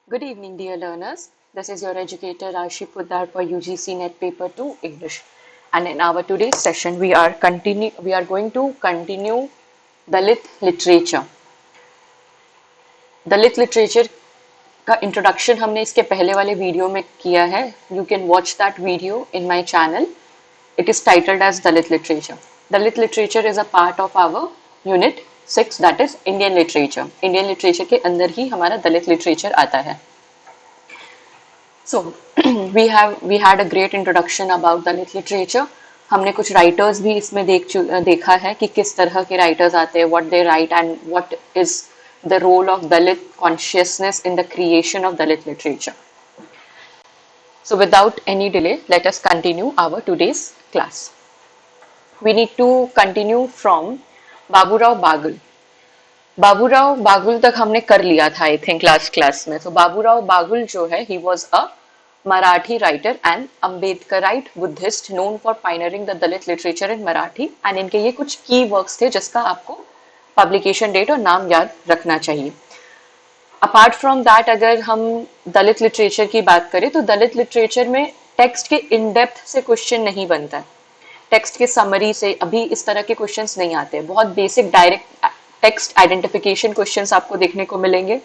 Good evening, dear learners. This is your educator Rashi Poddar for UGC Net Paper 2 English. And in our today's session, we are going to continue Dalit literature. Dalit literature का introduction हमने इसके पहले वाले video में किया है. You can watch that video in my channel. It is titled as Dalit literature. Dalit literature is a part of our unit 6, that is Indian literature. Indian literature के अंदर ही हमारा दलित लिटरेचर आता है. So we had a great introduction about Dalit literature. हमने कुछ writers भी इसमें देखा है कि किस तरह के राइटर्स आते हैं, what they right and what is the role of Dalit consciousness in the creation of Dalit literature. So without any delay, let us continue our today's class. We need to continue from Baburao Bagul. Baburao Bagul तक हमने कर लिया था I think last class में. तो बाबूराव बागुल जो है, he was a Marathi writer and Ambedkarite Buddhist known for pioneering the Dalit literature in Marathi. And इनके ये कुछ की वर्क्स थे जिसका आपको पब्लिकेशन डेट और नाम याद रखना चाहिए. अपार्ट फ्रॉम दैट, अगर हम दलित लिटरेचर की बात करें तो दलित लिटरेचर में टेक्स्ट के इन डेप्थ से क्वेश्चन नहीं बनता है. टेक्स्ट के समरी से अभी इस तरह के क्वेश्चंस नहीं आते. बहुत basic direct text identification questions आपको देखने को मिलेंगे.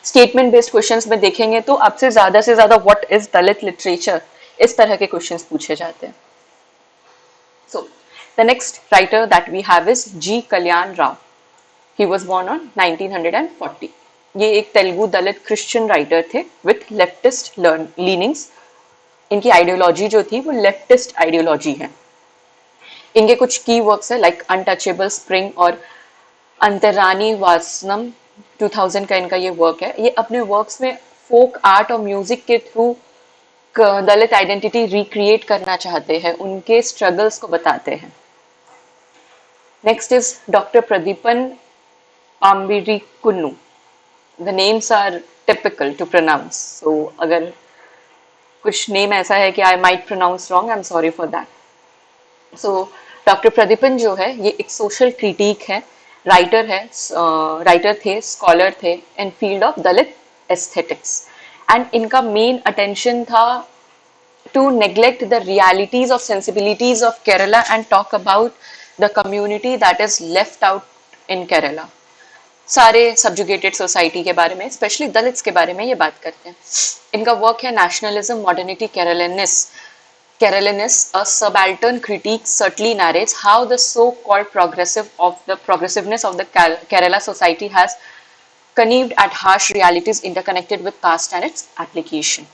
स्टेटमेंट बेस्ड क्वेश्चंस में देखेंगे तो आपसे ज्यादा व्हाट इज दलित लिटरेचर, इस तरह के क्वेश्चंस पूछे जाते हैं. सो the next writer that we have is G. Kalyan Rao. He was born on 1940. ये एक तेलुगु दलित क्रिश्चियन राइटर थे विथ लेफ्टिस्ट लीनिंग्स. इनकी आइडियोलॉजी जो थी वो लेफ्टिस्ट आइडियोलॉजी है. इनके कुछ की वर्क्स है लाइक अनटचेबल स्प्रिंग और अंतरानी वासनम. 2000 का इनका ये वर्क है. ये अपने वर्क्स में फोक आर्ट और म्यूजिक के थ्रू दलित आइडेंटिटी रिक्रिएट करना चाहते हैं, उनके स्ट्रगल्स को बताते हैं. Next is Dr. Pradipan Pambirikunnu. The names are typical to pronounce. So अगर कुछ नेम ऐसा है कि I might pronounce wrong, I'm sorry for that. So Dr. Pradipan जो है, ये एक सोशल क्रिटिक है, राइटर थे, स्कॉलर थे in field of Dalit aesthetics. And इनका मेन अटेंशन था to neglect the realities of sensibilities of Kerala and talk about the community that is left out in Kerala. सारे subjugated society के बारे में, specially Dalits के बारे में ये बात करते हैं. इनका वर्क है nationalism, modernity, Keralanis, a subaltern critique certainly narrates how the so-called progressiveness of the Kerala society has connived at harsh realities interconnected with caste and its application.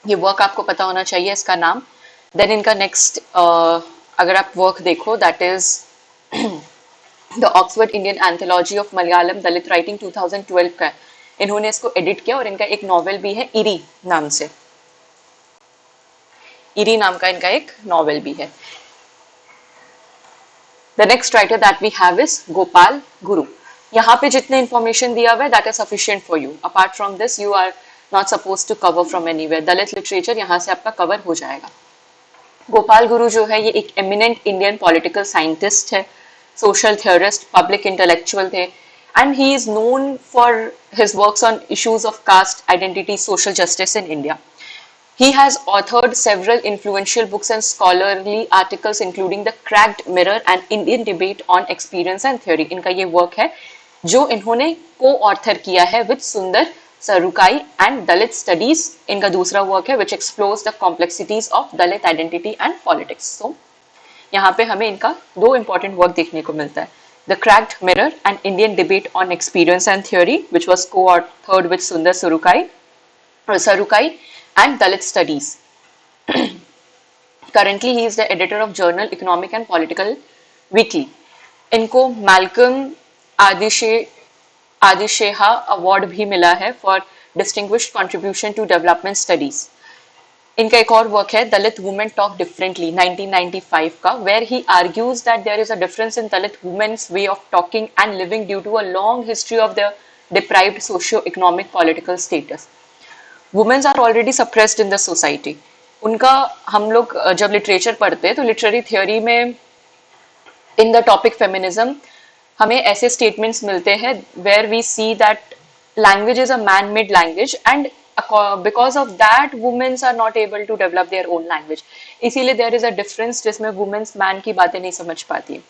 ये वर्क आपको पता होना चाहिए इसका नाम. देन इनका नेक्स्ट अगर आप वर्क देखो, that is the Oxford Indian anthology of Malayalam Dalit writing 2012 का है. इन्होंने इसको एडिट किया और इनका एक नॉवेल भी है इरी नाम से. इरी नाम का इनका एक नॉवेल भी है. The next writer that we have is Gopal Guru. यहाँ पे जितने इंफॉर्मेशन दिया हुआ है that is sufficient for you. Apart from this you are not suppose to cover from anywhere. Dalit literature यहाँ से आपका कवर हो जाएगा. गोपाल गुरु जो है, ये एक एमिनेंट इंडियन पॉलिटिकल साइंटिस्ट है, सोशल थियोरिस्ट, पब्लिक इंटेलेक्चुअल थे. And he is known for his works on issues of cast identity, social justice in India. He has authored several influential books and scholarly articles including The Cracked Mirror and Indian Debate on Experience and Theory. इनका ये work है जो इन्होंने को-ऑथर किया है with Sundar सरुकाई and Dalit studies. इनका दूसरा work है which explores the complexities of Dalit identity and politics. So यहाँ पे हमें इनका दो इंपॉर्टेंट वर्क देखने को मिलता है. The cracked mirror and Indian debate on experience and theory which was co-authored with Sundar Sarukkai and Dalit Studies. Currently, he is the editor of journal Economic and Political Weekly. इनको मैल्कम आदिशेहा अवार्ड भी मिला है for distinguished contribution to development studies. इनका एक और work है दलित women talk differently 1995 का, where he argues that there is a difference in Dalit women's way of talking and living due to a long history of the deprived socio economic political status. Women's are already suppressed in the society. उनका हम लोग जब literature पढ़ते हैं तो literary theory में in the topic feminism हमें ऐसे स्टेटमेंट्स मिलते हैं where we see that language is a man-made language, and because of that women are not able to develop their own language. इसीलिए there is a difference जिसमें women's man की बातें नहीं समझ पाती.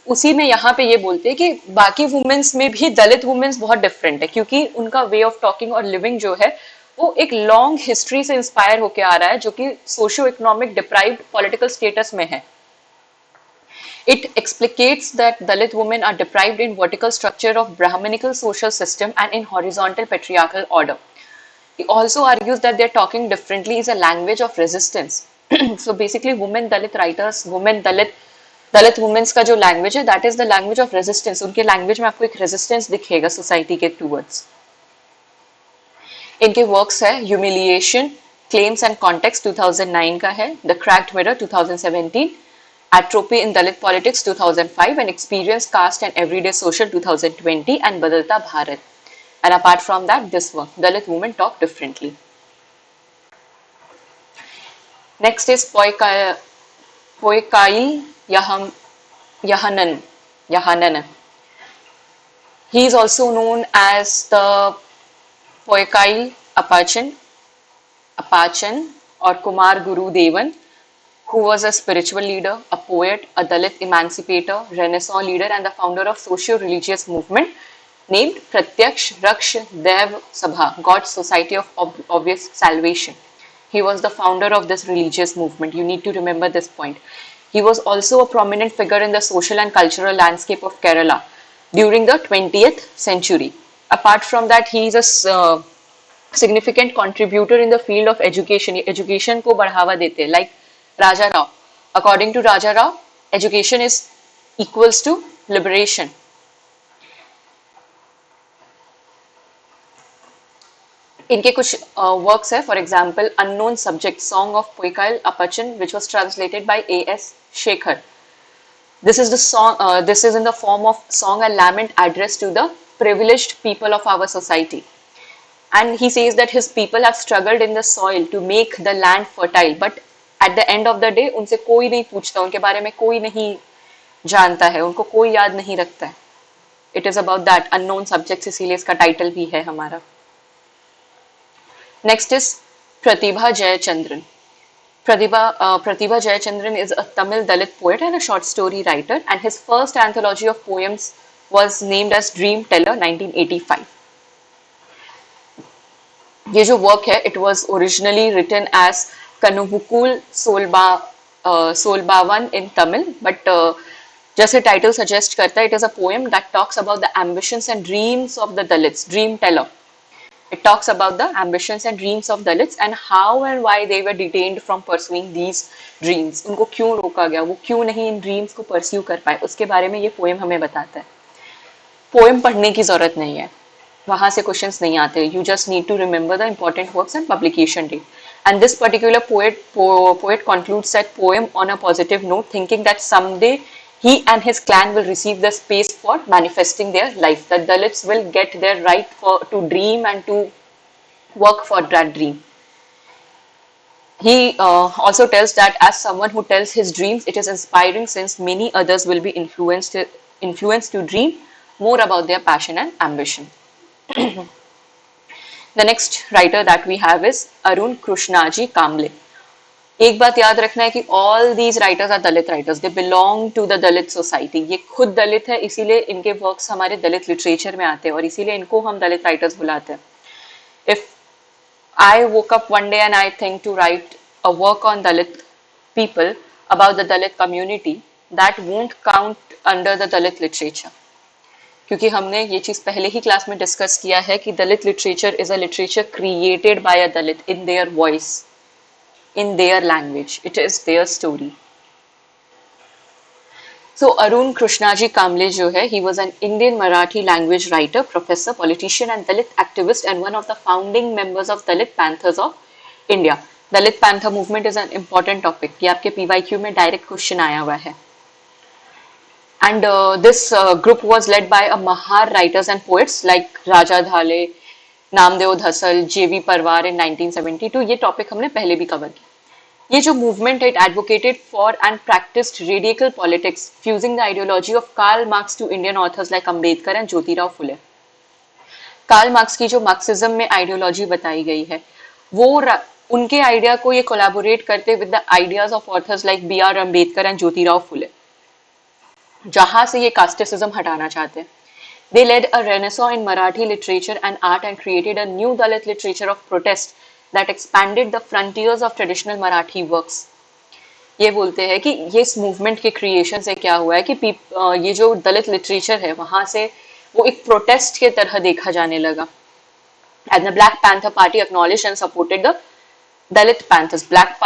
उसी में यहाँ पे ये बोलते हैं कि बाकी वुमेन्स में भी दलित वुमेन्स बहुत डिफरेंट है, क्योंकि उनका वे ऑफ टॉकिंग और लिविंग जो है वो एक लॉन्ग हिस्ट्री से इंस्पायर होके आ रहा है, जो कि socio economic deprived political status में है. It explicates that Dalit women are deprived in vertical structure of Brahminical social system and in horizontal patriarchal order. He also argues that their talking differently is a language of resistance. So basically, women Dalit writers, women Dalit women's का जो language है, that is the language of resistance. उनके language में आपको एक resistance दिखेगा society के towards. इनके works है Humiliation, Claims and Context 2009 का है, The Cracked Mirror 2017, Atrophy in Dalit Politics 2005, and Experience, Caste and Everyday Social 2020, and Badalta Bharat. And apart from that, this work, Dalit women talk differently. Next is Poikail Yahanan. He is also known as the Poikail Apachan or Kumar Guru Devan, who was a spiritual leader, a poet, a Dalit emancipator, Renaissance leader, and the founder of socio-religious movement named Pratyaksh Raksh Dev Sabha, God's Society of Obvious Salvation. He was the founder of this religious movement. You need to remember this point. He was also a prominent figure in the social and cultural landscape of Kerala during the 20th century. Apart from that, he is a significant contributor in the field of education. Education को बढ़ावा देते, like Raja Rao. According to Raja Rao, education is equals to liberation. इनके कुछ works है, for example, Unknown Subject, Song of Poikail Apachan, which was translated by A.S. Shekhar. This is the song. This is in the form of song and lament addressed to the privileged people of our society. And he says that his people have struggled in the soil to make the land fertile, but at the end of the day उनसे कोई नहीं पूछता, उनके बारे में कोई नहीं जानता है, उनको कोई याद नहीं रखता है. It is about that, unknown subjects, इसीलिए इसका टाइटल भी है हमारा. Next is Pratibha Jayachandran. Pratibha Jayachandran is a Tamil Dalit poet and a short story writer, and his first anthology of poems was named as Dream Teller 1985. ये जो work है, it was originally written as Kanuvukul Solbavan in Tamil, but जैसे title suggest करता है, it is a poem that talks about the ambitions and dreams of the Dalits. Dream Teller. It talks about the ambitions and dreams of Dalits and how and why they were detained from pursuing these dreams. उनको क्यों रोका गया, वो क्यों नहीं इन dreams को pursue कर पाए, उसके बारे में ये पोएम हमें बताता है. पोएम पढ़ने की जरूरत नहीं है, वहां से क्वेश्चंस नहीं आते. You just need to remember the important works and publication date. And this particular poet concludes that poem on a positive note, thinking that someday he and his clan will receive the space for manifesting their life. That Dalits will get their right to dream and to work for that dream. He also tells that as someone who tells his dreams, it is inspiring since many others will be influenced to dream more about their passion and ambition. The next writer that we have is Arun Krishnaji Kamble. एक बात याद रखना है कि all these writers are Dalit writers. They belong to the Dalit society. ये खुद दलित है, इसीलिए इनके works हमारे दलित literature में आते हैं और इसीलिए इनको हम दलित writers बुलाते हैं. If I woke up one day and I think to write a work on Dalit people about the Dalit community, that won't count under the Dalit literature. क्योंकि हमने ये चीज पहले ही क्लास में डिस्कस किया है कि Dalit literature is a literature created by a Dalit in their voice, in their language, it is their story. So Arun Krishnaji Kamble जो है, he was an Indian Marathi language writer, professor, politician and Dalit activist and one of the founding members of Dalit Panthers of India. Dalit Panther movement is an important topic. ये आपके PYQ में direct question आया हुआ है. And this group was led by a Mahar writers and poets like Raja Dhale, Namdeo Dhasal, J.V. Parwar in 1972. ये topic हमने पहले भी कवर किया. ये जो मूवमेंट है, it advocated for and practiced radical politics, fusing the ideology of Karl Marx to Indian authors like Ambedkar and Jyotirao Phule. Karl Marx की जो मार्क्सिज्म में आइडियोलॉजी बताई गई है वो उनके आइडिया को ये कोलैबोरेट करते with the ideas of authors like B R Ambedkar and Jyotirao Phule, जहां से ये कास्टिसिज्म हटाना चाहते हैं. They led a renaissance in Marathi literature and art and created a new Dalit literature of protest that expanded the frontiers of traditional Marathi works. ये बोलते हैं कि ये इस मूवमेंट के क्रिएशन से क्या हुआ है कि ये जो दलित लिटरेचर है वहां से वो एक प्रोटेस्ट के तरह देखा जाने लगा. And the Black Panther Party acknowledged and supported the Dalit panthers. Black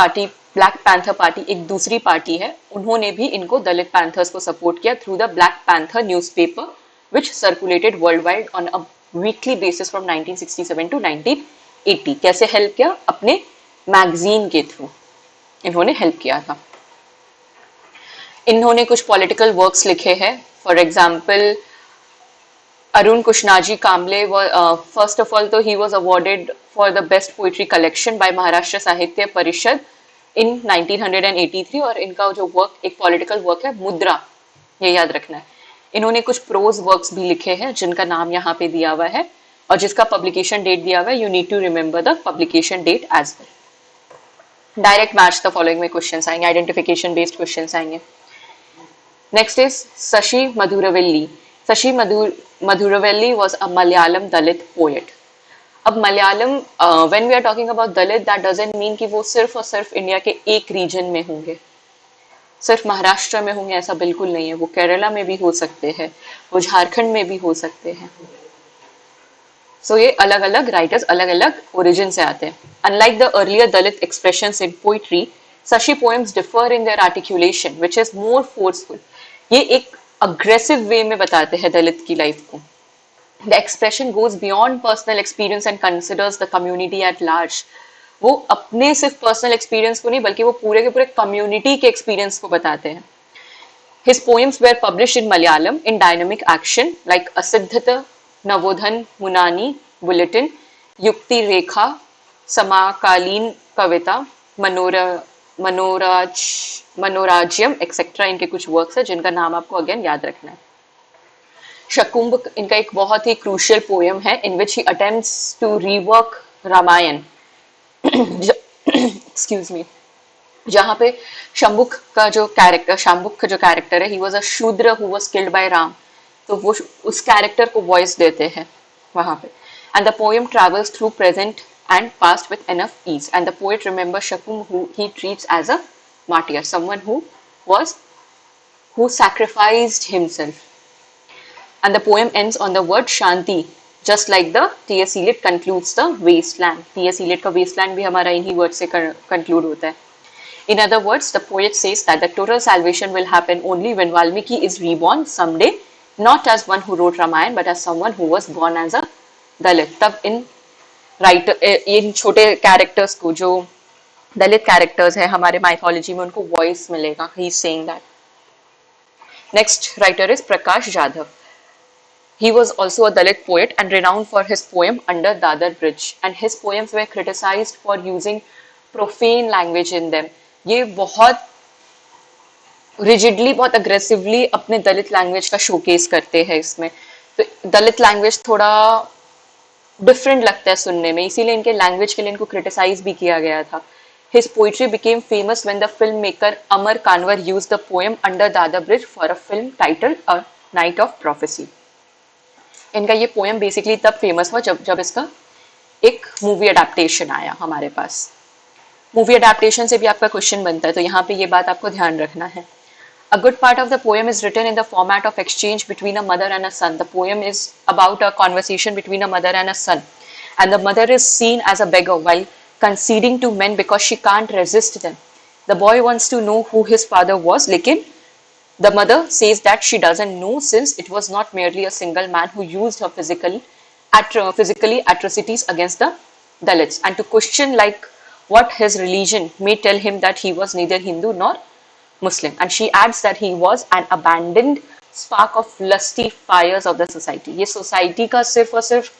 panther party एक दूसरी पार्टी है, उन्होंने भी इनको दलित पैंथर्स को सपोर्ट किया through the black panther newspaper which circulated worldwide on a weekly basis from 1967 to 1980. कैसे help किया? अपने मैगजीन के थ्रू इन्होंने हेल्प किया था. इन्होंने कुछ पॉलिटिकल वर्क्स लिखे हैं. For example Arun Krishnaji Kamble, first of all तो he was awarded for the best poetry collection by Maharashtra Sahitya Parishad इन 1983. और इनका जो वर्क एक पॉलिटिकल वर्क है मुद्रा, ये याद रखना है. इन्होंने कुछ प्रोज वर्क्स भी लिखे हैं जिनका नाम यहाँ पे दिया हुआ है और जिसका पब्लिकेशन डेट दिया हुआ है. You need to remember the publication date as well. Direct match the following में क्वेश्चंस आएंगे, आइडेंटिफिकेशन बेस्ड क्वेश्चंस आएंगे. Next is Shashi Madhuraveli. Shashi Madhuraveli was a Malayalam Dalit poet. अब Malayalam, when we are talking about Dalit, that doesn't mean कि वो सिर्फ और सिर्फ इंडिया के एक रीजन में होंगे, सिर्फ महाराष्ट्र में होंगे, ऐसा बिल्कुल नहीं है. वो केरला में भी हो सकते हैं, वो झारखंड में भी हो सकते हैं. सो ये अलग अलग राइटर्स अलग अलग ओरिजिन से आते हैं. Unlike the earlier Dalit expressions in poetry, Shashi poems differ in their articulation which is more forceful. ये एक अग्रेसिव वे में बताते हैं दलित की लाइफ को. The expression goes beyond personal experience and considers the community at large. वो अपने सिर्फ पर्सनल एक्सपीरियंस को नहीं बल्कि वो पूरे के पूरे कम्युनिटी के एक्सपीरियंस को बताते हैं. His poems were published in Malayalam in dynamic action like Asiddhata, Navodhan, Munani, Bulletin, Yukti Rekha, Samakaleen Kavita, Manorajyam etcetera. इनके कुछ वर्क्स है जिनका नाम आपको अगेन याद रखना है. शकुंभ इनका एक बहुत ही क्रूशियल पोएम है in which he attempts to rework Ramayan. Excuse me. जहां पे शंभुक का जो कैरेक्टर है, ही वाज अ शूद्र who was killed by Ram, तो वो उस कैरेक्टर को वॉइस देते हैं वहां पे. And the poem travels through present and past with enough ease, and the poet remembers Shakum who he treats as a martyr, someone who sacrificed himself. And the poem ends on the word Shanti, just like the T.S. Eliot concludes the Wasteland. T.S. Eliot का Wasteland भी हमारा इन्हीं word से conclude होता है. In other words, the poet says that the total salvation will happen only when Valmiki is reborn someday, not as one who wrote Ramayana, but as someone who was born as a Dalit. तब इन छोटे characters को, जो दलित characters है हमारे mythology में, उनको voice मिलेगा. He is saying that. Next writer is Prakash Jadhav. He was also a Dalit poet and renowned for his poem Under Dadar Bridge, and his poems were criticized for using profane language in them. ये बहुत rigidly, बहुत aggressively अपने दलित language का showcase करते हैं इसमें. तो दलित language थोड़ा डिफरेंट लगता है सुनने में, इसीलिए इनके लैंग्वेज के लिए इनको क्रिटिसाइज भी किया गया था. His poetry became famous when the filmmaker Amar Kanwar used the poem Under Dadar Bridge for a film titled A Night of Prophecy. इनका ये पोएम बेसिकली तब फेमस हुआ जब इसका एक मूवी अडेप्टेशन आया हमारे पास. मूवी अडेप्टेशन से भी आपका क्वेश्चन बनता है, तो यहाँ पे ये बात आपको ध्यान रखना है. A good part of the poem is written in the format of exchange between a mother and a son. The poem is about a conversation between a mother and a son. And the mother is seen as a beggar while conceding to men because she can't resist them. The boy wants to know who his father was, lekin the mother says that she doesn't know since it was not merely a single man who used her physically atrocities against the Dalits. And to question like what his religion may tell him that he was neither Hindu nor Muslim, and she adds that he was an abandoned spark of lusty fires of the society. ये society का सिर्फ और सिर्फ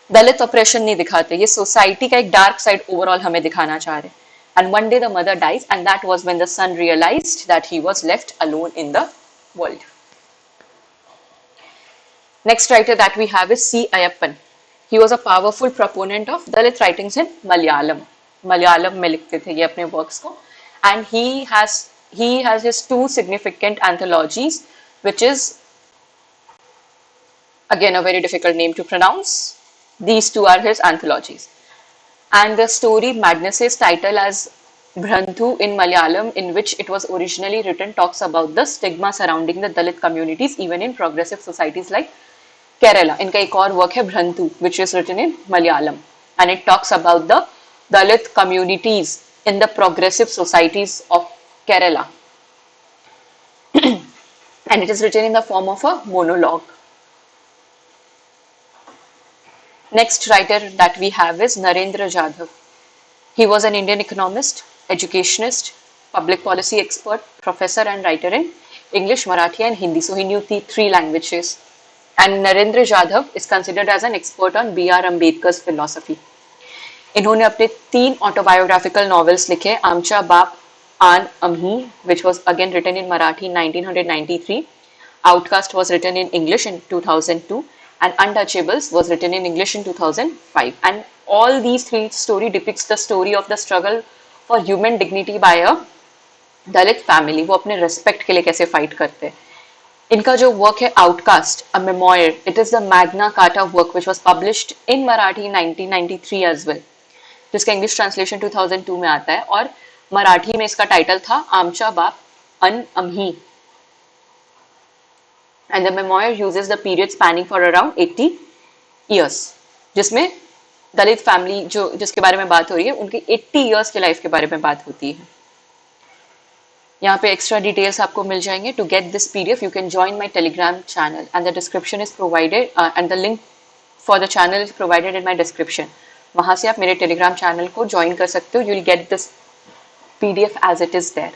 दलित operation नहीं दिखाते, ये society का एक डार्क साइड ओवरऑल हमें दिखाना चाह रहे. And one day the mother dies, and that was when the son realized that he was left alone in the world. Next writer that we have is C. Ayappan. He was a powerful proponent of Dalit writings in Malayalam. Malayalam में लिखते थे ये अपने works को. And he has his two significant anthologies, which is again a very difficult name to pronounce. These two are his anthologies. And the story Magnus's title as Branthu in Malayalam, in which it was originally written, talks about the stigma surrounding the Dalit communities even in progressive societies like Kerala. इनका एक और work है Branthu, which is written in Malayalam, and it talks about the Dalit communities in the progressive societies of Kerala, and it is written in the form of a monologue. Next writer that we have is Narendra Jadhav. He was an Indian economist, educationist, public policy expert, professor and writer in English, Marathi and Hindi. So he knew the three languages. And Narendra Jadhav is considered as an expert on B.R. Ambedkar's philosophy. इन्होंने अपने 3 autobiographical novels लिखे, आमचा बाप आन अम्ही, which was again written in Marathi in 1993. Outcast was written in English in 2002. And Untouchables was written in English in 2005. And all these 3 stories depicts the story of the struggle for human dignity by a Dalit family. वो अपने respect के लिए कैसे fight करते हैं. इनका जो work है Outcast, a memoir, it is the Magna Carta work which was published in Marathi in 1993 as well. जिसका English translation 2002 में आता है, और मराठी में इसका टाइटल था आमचा बाप अन अम्ही. And the memoir uses the period spanning for around 80 years, जिसमें दलित फैमिली जो जिसके बारे में बात हो रही है उनकी 80 years की लाइफ के बारे में बात होती है. यहाँ पे एक्स्ट्रा डिटेल्स आपको मिल जाएंगे. To get this PDF you can join my Telegram channel and the description is provided and the link for the channel is provided in my description. वहां से आप मेरे टेलीग्राम चैनल को ज्वाइन कर सकते हो. You will get this PDF as it is there.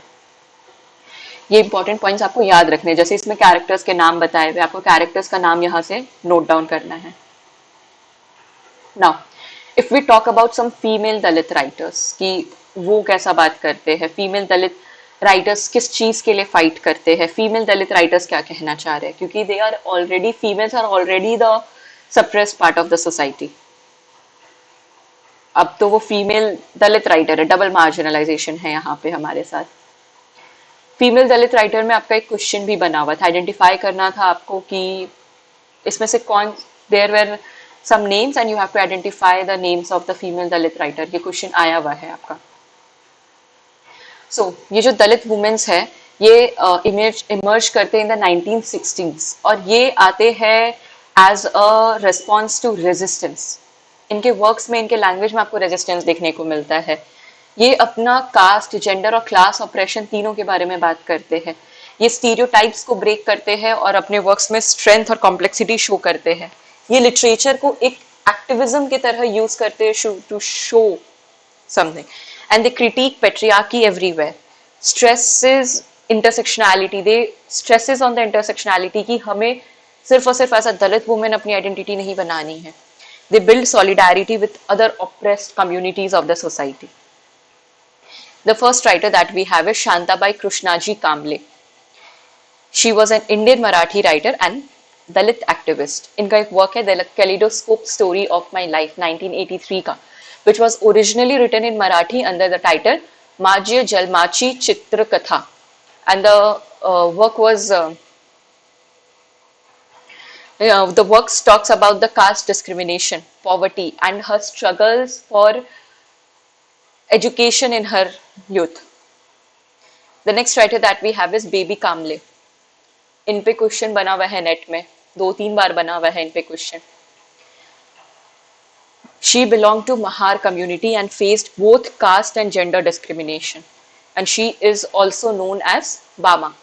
ये important points आपको याद रखने, जैसे इसमें कैरेक्टर्स के नाम बताए हुए, आपको कैरेक्टर्स का नाम यहाँ से नोट डाउन करना है. Now if we talk about some female Dalit writers कि वो कैसा बात करते हैं, फीमेल दलित राइटर्स किस चीज के लिए फाइट करते हैं, फीमेल दलित राइटर्स क्या कहना चाह रहे हैं, क्योंकि they are already females are already the suppressed part of the society. अब तो वो फीमेल दलित राइटर है, डबल मार्जिनलाइजेशन है यहाँ पे हमारे साथ. फीमेल दलित राइटर में आपका एक क्वेश्चन भी बना हुआ था, आइडेंटिफाई करना था आपको कि इसमें से कौन, there were some names and you have to identify the names of the female Dalit writer. ये क्वेश्चन आया हुआ है आपका. सो ये जो दलित वुमेन्स है ये इमर्ज करते हैं इन द 1960s, और ये आते हैं as a response to resistance. इनके वर्क्स में, इनके लैंग्वेज में आपको रेजिस्टेंस देखने को मिलता है. ये अपना कास्ट, जेंडर और क्लास ऑपरेशन तीनों के बारे में बात करते हैं. ये स्टीरियोटाइप्स को ब्रेक करते हैं और अपने वर्क्स में स्ट्रेंथ और कॉम्प्लेक्सिटी शो करते हैं. ये लिटरेचर को एक एक्टिविज्म की तरह यूज करते हैं to show something. And they critic patriarchy everywhere, stresses intersectionality, they stresses on the intersectionality कि हमें सिर्फ और सिर्फ ऐसा दलित वुमेन अपनी आइडेंटिटी नहीं बनानी है. They build solidarity with other oppressed communities of the society. The first writer that we have is Shantabai Krishnaji Kamble. She was an Indian Marathi writer and Dalit activist. इनका एक work है The Kaleidoscope Story of My Life 1983 का, which was originally written in Marathi under the title Majya Jalmachi Chitra Katha, and the work was the work talks about the caste discrimination, poverty, and her struggles for education in her youth. The next writer that we have is Baby Kamble. इन पे question बना हुआ है net में, 2-3 बार बना हुआ है इन पे question. She belonged to Mahar community and faced both caste and gender discrimination, and she is also known as Bama.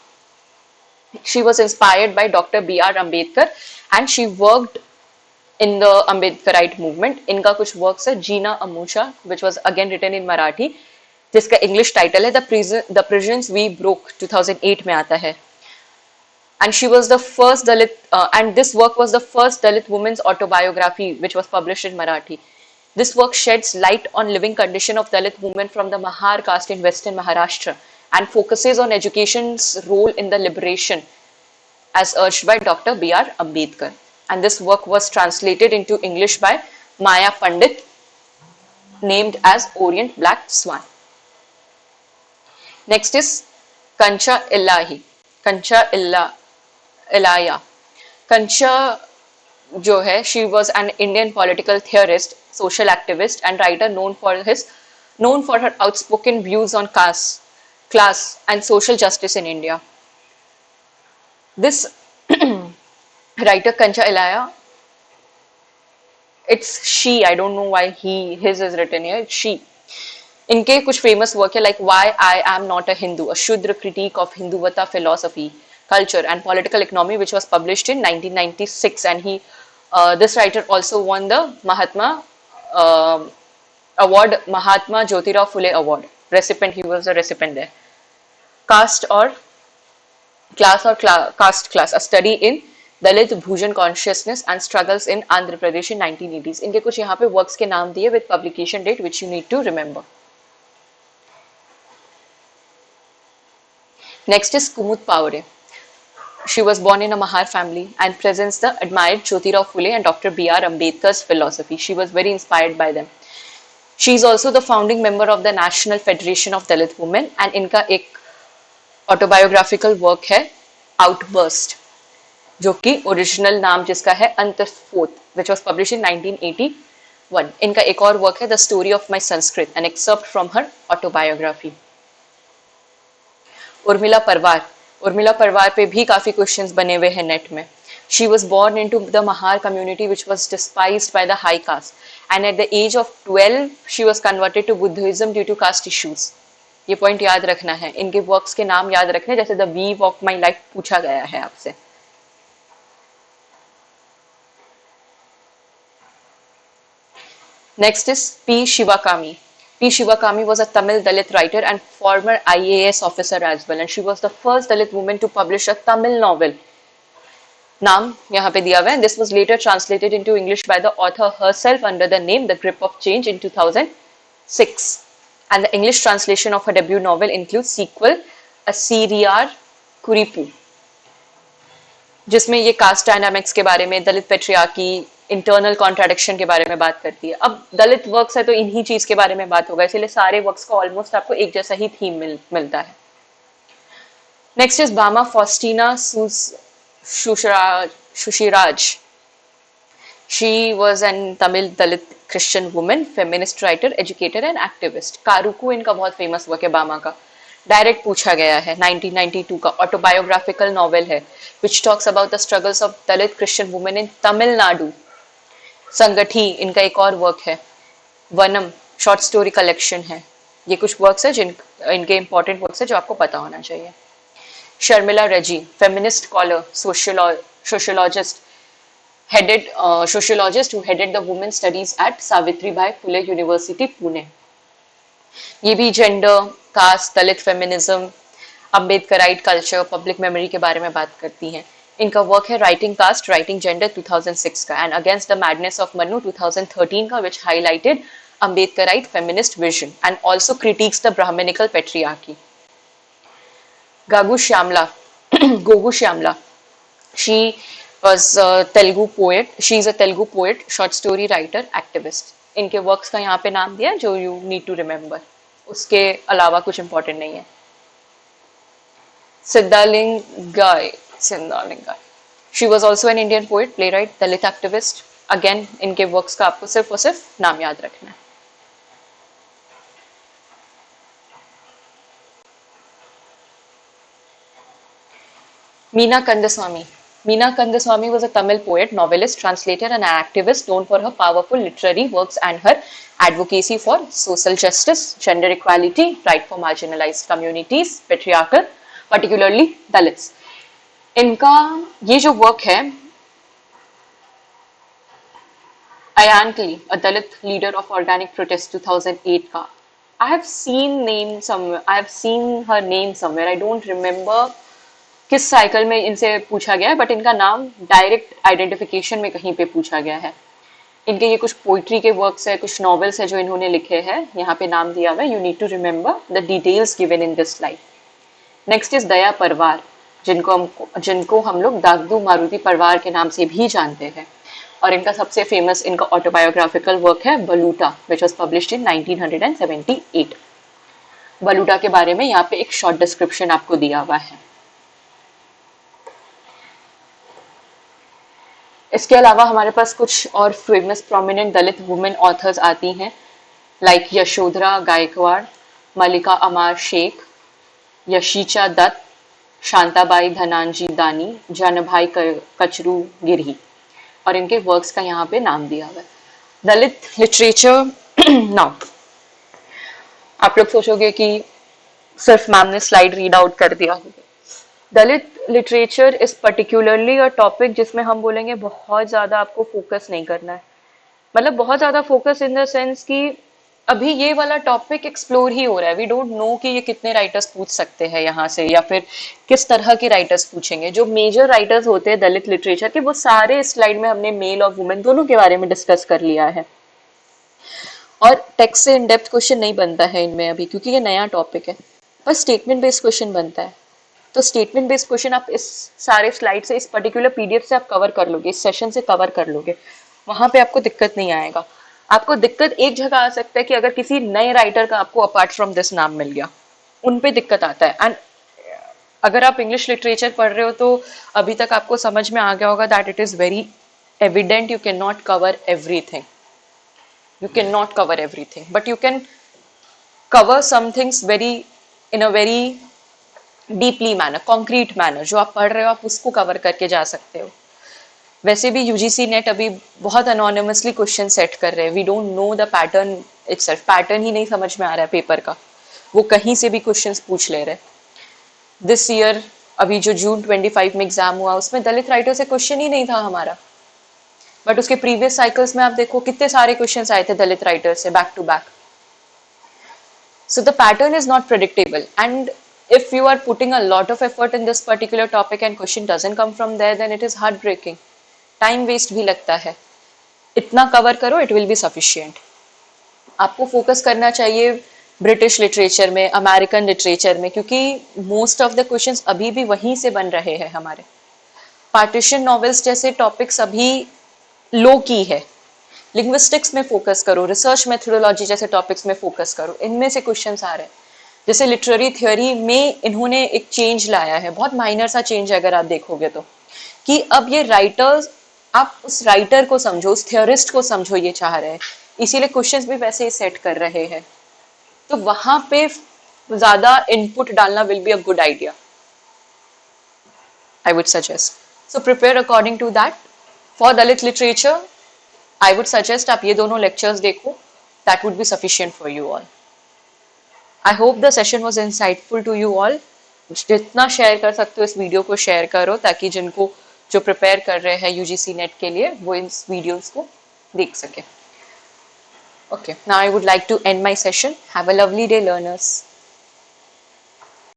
She was inspired by Dr. B.R. Ambedkar and she worked in the Ambedkarite movement. इनका कुछ works है जीना अमूशा, which was again written in Marathi, जिसका English title है the prisons we broke, 2008 में आता है. And she was the first Dalit, and this work was the first Dalit woman's autobiography which was published in Marathi. This work sheds light on living condition of Dalit women from the Mahar caste in western Maharashtra and focuses on education's role in the liberation as urged by Dr. B.R. Ambedkar. and this work was translated into English by Maya Pandit, named as Orient Black Swan. Next is Kancha Illahi. Kancha Illaya. Kancha जो है, she was an Indian political theorist, social activist and writer known for her outspoken views on caste, class and social justice in India. This writer Kancha Ilaya, it's she, I don't know why his is written here, it's she. इनके कुछ famous work है like why I am not a Hindu, a Shudra critique of Hindutva philosophy, culture and political economy, which was published in 1996, and this writer also won the Mahatma award, Mahatma Jyotirao Phule award recipient. He was the recipient there. Caste or class, a study in Dalit Bhujan consciousness and struggles in Andhra Pradesh in 1980s. इनके कुछ यहाँ पे works के नाम दिए with publication date which you need to remember. Next is Kumud Paware. She was born in a Mahar family and presents the admired Jyotirao Phule and Dr. B.R. Ambedkar's philosophy. She was very inspired by them. She is also the founding member of the National Federation of Dalit Women, and इनका एक autobiographical work है Outburst, जो कि original नाम जिसका है अंतस्फोट, which was published in 1981. इनका एक और वर्क है The Story of My Sanskrit, an excerpt from her autobiography. Urmila परवार. उर्मिला परवार पे भी काफी क्वेश्चंस बने हुए हैं नेट में. She was born into the Mahar community which was despised by the high caste, and at the age of 12 she was converted to Buddhism due to caste issues. ये पॉइंट याद रखना है, इनके works के नाम याद रखने, जैसे the weave of my life पूछा गया है आपसे. Next is P. Shivakami. P. Shivakami was a Tamil Dalit writer and former IAS officer as well, and she was the first Dalit woman to publish a Tamil novel. नाम यहाँ पे दिया हुआ है. This was later translated into English by the author herself under the name The Grip of Change in 2006. And the English translation of her debut novel includes sequel Asiriyar Kuripu, जिसमें ये cast dynamics के बारे में, दलित patriarchy, internal contradiction के बारे में बात करती है. अब दलित वर्क्स है तो इन्हीं चीज के बारे में बात होगा, इसलिए सारे वर्क्स को ऑलमोस्ट आपको एक जैसा ही थीम मिलता है. नेक्स्ट इज बामा फॉस्टीना Shushiraj. She was an Tamil Dalit Christian woman, feminist writer, educator and activist. कारुकू इनका बहुत फेमस वर्क है बामा का. डायरेक्ट पूछा गया है, 1992 का ऑटोबायोग्राफिकल नॉवेल है which talks about the struggles of Dalit Christian women in Tamil Nadu. संगठी इनका एक और वर्क है. वनम शॉर्ट स्टोरी कलेक्शन है. ये कुछ वर्क्स है इनके इंपॉर्टेंट वर्क्स है जो आपको पता होना चाहिए. शर्मिला रजी, feminist scholar, sociologist, sociologist who headed the women studies at Savitribai Phule University, Pune. ये भी gender, caste, Dalit feminism, Ambedkarite culture, public memory के बारे में बात करती हैं. इनका वर्क है राइटिंग कास्ट, राइटिंग जेंडर 2006 का, and against the madness of Manu 2013 का, which highlighted Ambedkarite feminist vision and also critiques the Brahmanical patriarchy. Gogu Shyamla. She was a Telugu poet. She is a Telugu poet, short story writer, activist. इनके works का यहाँ पे नाम दिया जो you need to remember. उसके अलावा कुछ important नहीं है. Siddhalingai. She was also an Indian poet, playwright, Dalit activist. Again, इनके वर्क्स का आपको सिर्फ और सिर्फ नाम याद रखना है. Meena Kandaswamy. Meena Kandaswamy was a Tamil poet, novelist, translator and an activist known for her powerful literary works and her advocacy for social justice, gender equality, right for marginalized communities, patriarchal, particularly Dalits. इनका ये जो work है Ayanti, a Dalit leader of organic protest 2008 का, I have seen her name somewhere. I don't remember किस cycle में इनसे पूछा गया है, बट इनका नाम डायरेक्ट आइडेंटिफिकेशन में कहीं पे पूछा गया है. इनके ये कुछ पोइट्री के वर्क्स है, कुछ नॉवेल्स है जो इन्होंने लिखे हैं, यहाँ पे नाम दिया हुआ है. You need to remember the details given in this slide. Next is Daya Pawar. जिनको हम लोग दागदू मारुति परिवार के नाम से भी जानते हैं। और इनका सबसे फेमस इनका ऑटोबायोग्राफिकल वर्क है बलूटा, विच वॉज पब्लिश्ड इन 1978। बलूटा के बारे में यहाँ पे एक शॉर्ट डिस्क्रिप्शन आपको दिया हुआ है। इसके अलावा हमारे पास कुछ और फेमस प्रोमिनेंट दलित वुमेन ऑथर्स आती हैं, लाइक यशोधरा गायकवाड़, मलिका अमार शेख, यशीचा दत्त, शांताबाई धनांजी दानी, जानभाई कचरू गिरही, और इनके वर्क्स का यहाँ पे नाम दिया हुआ है। दलित लिटरेचर नाउ आप लोग सोचोगे कि सिर्फ मैम ने स्लाइड रीड आउट कर दिया होगा। Dalit literature is particularly a topic जिसमें हम बोलेंगे बहुत ज्यादा आपको फोकस नहीं करना है, मतलब बहुत ज्यादा फोकस इन द सेंस कि अभी ये वाला टॉपिक एक्सप्लोर ही हो रहा है। वी डोंट नो कि ये कितने राइटर्स पूछ सकते हैं यहाँ से, या फिर किस तरह के राइटर्स पूछेंगे। जो मेजर राइटर्स होते हैं दलित लिटरेचर के, वो सारे इस स्लाइड में हमने मेल और वुमेन दोनों के बारे में डिस्कस कर लिया है। और टेक्स्ट से इन डेप्थ क्वेश्चन नहीं बनता है इनमें अभी, क्योंकि ये नया टॉपिक है, पर स्टेटमेंट बेस्ड क्वेश्चन बनता है। तो स्टेटमेंट बेस्ड क्वेश्चन आप इस सारे स्लाइड से, इस पर्टिकुलर पीडीएफ से आप कवर कर लोगे, इस सेशन से कवर कर लोगे, वहां पे आपको दिक्कत नहीं आएगा। आपको दिक्कत एक जगह आ सकता है कि अगर किसी नए राइटर का आपको अपार्ट फ्रॉम दिस नाम मिल गया, उन पे दिक्कत आता है। एंड अगर आप इंग्लिश लिटरेचर पढ़ रहे हो तो अभी तक आपको समझ में आ गया होगा that it is very evident you can not cover everything, you cannot cover everything, but you can cover some things in a very deeply manner, concrete manner। जो आप पढ़ रहे हो आप उसको कवर करके जा सकते हो। वैसे भी यूजीसी नेट अभी बहुत अनोनिमसली क्वेश्चन सेट कर रहे हैं। We don't know the pattern itself, pattern ही नहीं समझ में आ रहा है पेपर का, वो कहीं से भी क्वेश्चंस पूछ ले रहे हैं। दिस ईयर अभी जो जून 25 में एग्जाम हुआ उसमें दलित राइटर से क्वेश्चन ही नहीं था हमारा, बट उसके प्रीवियस साइकिल्स में आप देखो कितने सारे क्वेश्चंस आए थे दलित राइटर से back to back. So the pattern is not predictable, and if you are putting a lot of effort in this particular topic and question doesn't come from there, then it is heartbreaking, time waste भी लगता है। इतना cover करो, it will be sufficient। आपको focus करना चाहिए British literature में, American literature में, क्योंकि मोस्ट ऑफ द क्वेश्चंस अभी भी वहीं से बन रहे हैं हमारे। पार्टीशन नॉवेल्स जैसे टॉपिक्स अभी लो की है। लिंग्विस्टिक्स में फोकस करो, रिसर्च मेथोडोलॉजी जैसे टॉपिक्स में फोकस करो, इनमें से क्वेश्चंस आ रहे हैं। जैसे लिटरेरी थ्योरी में इन्होंने एक चेंज लाया है, बहुत माइनर सा चेंज है अगर आप देखोगे तो, कि अब ये राइटर्स, आप उस राइटर को समझो, उस थ्योरिस्ट को समझो, ये चाह रहे हैं, इसीलिए क्वेश्चंस भी वैसे ही सेट कर रहे हैं। तो वहां पे ज्यादा इनपुट डालना will be a good idea, I would suggest. So prepare according to that. For Dalit literature I would suggest आप ये दोनों लेक्चर्स देखो, that would be sufficient for you all. I hope the session was insightful to you all. जितना share कर सकते हो इस video को शेयर करो, ताकि जिनको जो प्रिपेयर कर रहे हैं यूजीसी नेट के लिए वो इस वीडियोस को देख सके। Okay, now I would like to end my session. Have a lovely day, learners.